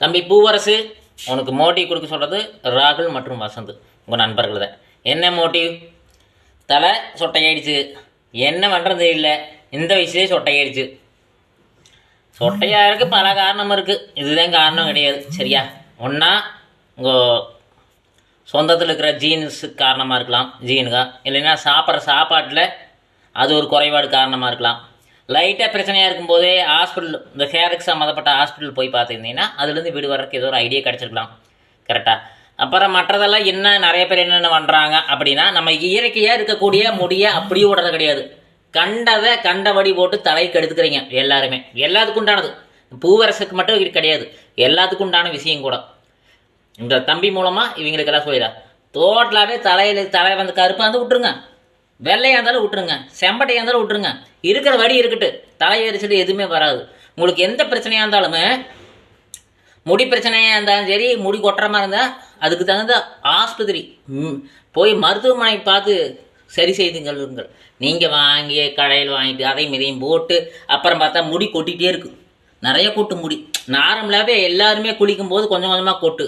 தம்பி பூவரசு, உனக்கு மோட்டிவ் கொடுக்க சொல்கிறது ராகுல் மற்றும் வசந்த், உங்கள் நண்பர்கள் தான். என்ன மோட்டிவ்? தலை சொட்டையாயிடுச்சு, என்ன பண்ணுறது இல்லை, இந்த வயசுலேயே சொட்டையாயிடுச்சு. சொட்டையாக இருக்குது, பல காரணம் இருக்குது, இதுதான் காரணம் கிடையாது. சரியா? ஒன்றா உங்கள் சொந்தத்தில் இருக்கிற ஜீன்ஸு காரணமாக இருக்கலாம், ஜீனுக்கா, இல்லைன்னா சாப்பிட்ற சாப்பாட்டில் அது ஒரு குறைபாடு காரணமாக இருக்கலாம். லைட்டாக பிரச்சனையாக இருக்கும்போதே ஹாஸ்பிட்டல், இந்த ஹேருக்கு சம்மந்தப்பட்ட ஹாஸ்பிட்டல் போய் பார்த்துருந்தீங்கன்னா அதுலேருந்து வீடு வர்றதுக்கு ஏதோ ஒரு ஐடியா கிடச்சிருக்கலாம். கரெக்டாக? அப்புறம் மற்றதெல்லாம் என்ன நிறைய பேர் என்னென்ன பண்ணுறாங்க அப்படின்னா, நம்ம இயற்கையாக இருக்கக்கூடிய முடியை அப்படியே விடுறது கிடையாது, கண்டதை கண்டபடி போட்டு தலைக்கு எடுத்துக்கிறீங்க எல்லாருமே. எல்லாத்துக்கும் உண்டானது, பூவரசுக்கு மட்டும் இது கிடையாது, எல்லாத்துக்கும் உண்டான விஷயம் கூட. இந்த தம்பி மூலமாக இவங்களுக்கெல்லாம் சொல்லிடா, டோட்டலாகவே தலை வந்து கருப்பாக வந்து விட்டுருங்க, வெள்ளையாக இருந்தாலும் விட்டுருங்க, செம்பட்டையாக இருந்தாலும் விட்டுருங்க, இருக்கிற வடி இருக்கட்டு, தலையரிச்சல் எதுவுமே வராது. உங்களுக்கு எந்த பிரச்சனையாக இருந்தாலுமே, முடி பிரச்சனையாக இருந்தாலும் சரி, முடி கொட்டுற மாதிரி இருந்தால் அதுக்கு தகுந்த ஆஸ்பத்திரி போய் மருத்துவமனை பார்த்து சரி செய்துங்கள். நீங்கள் வாங்கி கடையில் வாங்கிட்டு அதையும் இதையும் போட்டு அப்புறம் பார்த்தா முடி கொட்டிகிட்டே இருக்குது, நிறைய கொட்டு முடி. நார்மலாகவே எல்லாருமே குளிக்கும் போது கொஞ்சம் கொஞ்சமாக கொட்டு.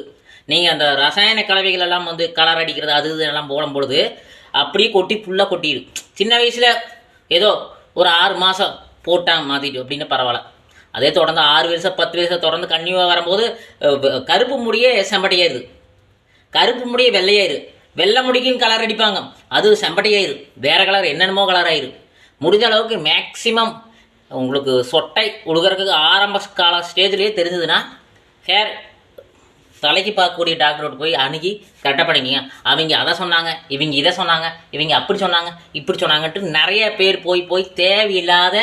நீங்கள் அந்த ரசாயன கலவைகள் எல்லாம் வந்து கலர் அடிக்கிறது அது இதெல்லாம் போடும்பொழுது அப்படியே கொட்டி ஃபுல்லாக கொட்டிடும். சின்ன வயசில் ஏதோ ஒரு 6 மாதம் போட்டாங்க மாற்றிட்டு அப்படின்னு பரவாயில்ல. அதே தொடர்ந்து 6 வயசு 10 வயசு தொடர்ந்து கன்னியூவாக வரும்போது கருப்பு முடியே செம்பட்டையாயிருது, கருப்பு முடியே வெள்ளையாயிரு, வெள்ளை முடிக்கும் கலர் அடிப்பாங்க, அது செம்பட்டையாயிரு, வேறு கலர் என்னென்னமோ கலர் ஆயிரு. முடிஞ்ச அளவுக்கு மேக்சிமம் உங்களுக்கு சொட்டை உழுகிறதுக்கு ஆரம்ப கால ஸ்டேஜ்லேயே தெரிஞ்சதுன்னா ஹேர் தலைக்கு பார்க்கக்கூடிய டாக்டரோட போய் அணுகி கரெக்டாக பண்ணிக்கிங்க. அவங்க அதை சொன்னாங்க, இவங்க இதை சொன்னாங்க, இவங்க அப்படி சொன்னாங்க இப்படி சொன்னாங்கன்ட்டு நிறைய பேர் போய் தேவையில்லாத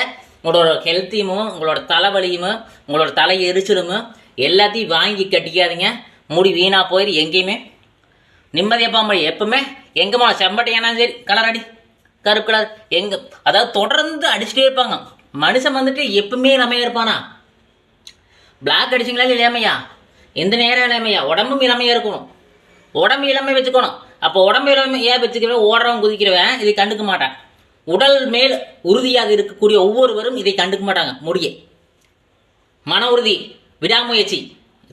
உங்களோட ஹெல்த்தையும் உங்களோட தலைவலியும் உங்களோட தலை எரிச்சலும் எல்லாத்தையும் வாங்கி கட்டிக்காதீங்க. முடி வீணாக போயிரு. எங்கேயுமே நிம்மதியாக போக முடியும். எப்பவுமே எங்கேமா செம்பட்டையானா சரி கலர் அடி, கருப்பு கலர் எங்கே, அதாவது தொடர்ந்து அடிச்சுட்டே இருப்பாங்க. மனுஷன் வந்துட்டு எப்பவுமே இளமையாக இருப்பானா? பிளாக் அடிச்சிங்களா இளமையா? எந்த நேரம் இளமையா? உடம்பும் இளமையாக இருக்கணும், உடம்பு இளமை வச்சுக்கணும். அப்போ உடம்பு இளமையாக வச்சுக்கிறவன் ஓடுறவன் குதிக்கிறவன் இதை கண்டுக்க மாட்டான். உடல் மேல் உறுதியாக இருக்கக்கூடிய ஒவ்வொருவரும் இதை கண்டுக்க மாட்டாங்க. முடிய மன உறுதி, விடாமுயற்சி.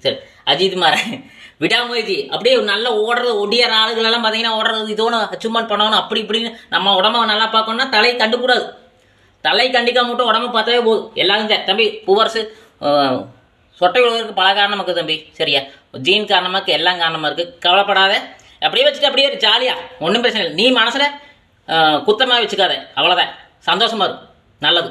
சரி, அஜித் மாறன் விடாமுயற்சி, அப்படியே நல்லா ஓடுறது ஒடியார ஆளுகள் எல்லாம் பார்த்தீங்கன்னா ஓடுறது இதோன்னு அச்சீவ்மெண்ட் பண்ணணும் அப்படி இப்படின்னு. நம்ம உடம்ப நல்லா பார்க்கணும்னா தலை கண்டுக்கூடாது, தலை கண்டிக்க மட்டும் உடம்பு பார்த்தாவே போதும். எல்லாரும் தம்பி பூவரசு சொட்டை விழுவதற்கு பல காரணம் இருக்குது தம்பி. சரியா? ஜீன் காரணமாக எல்லாம் காரணமாக இருக்குது. கவலைப்படாத, அப்படியே வச்சுட்டு அப்படியே ஜாலியாக, ஒன்றும் பிரச்சனை இல்லை. நீ மனசில் குத்தமாக வச்சுக்காத, அவ்வளோதான். சந்தோஷமாக இருக்கும், நல்லது.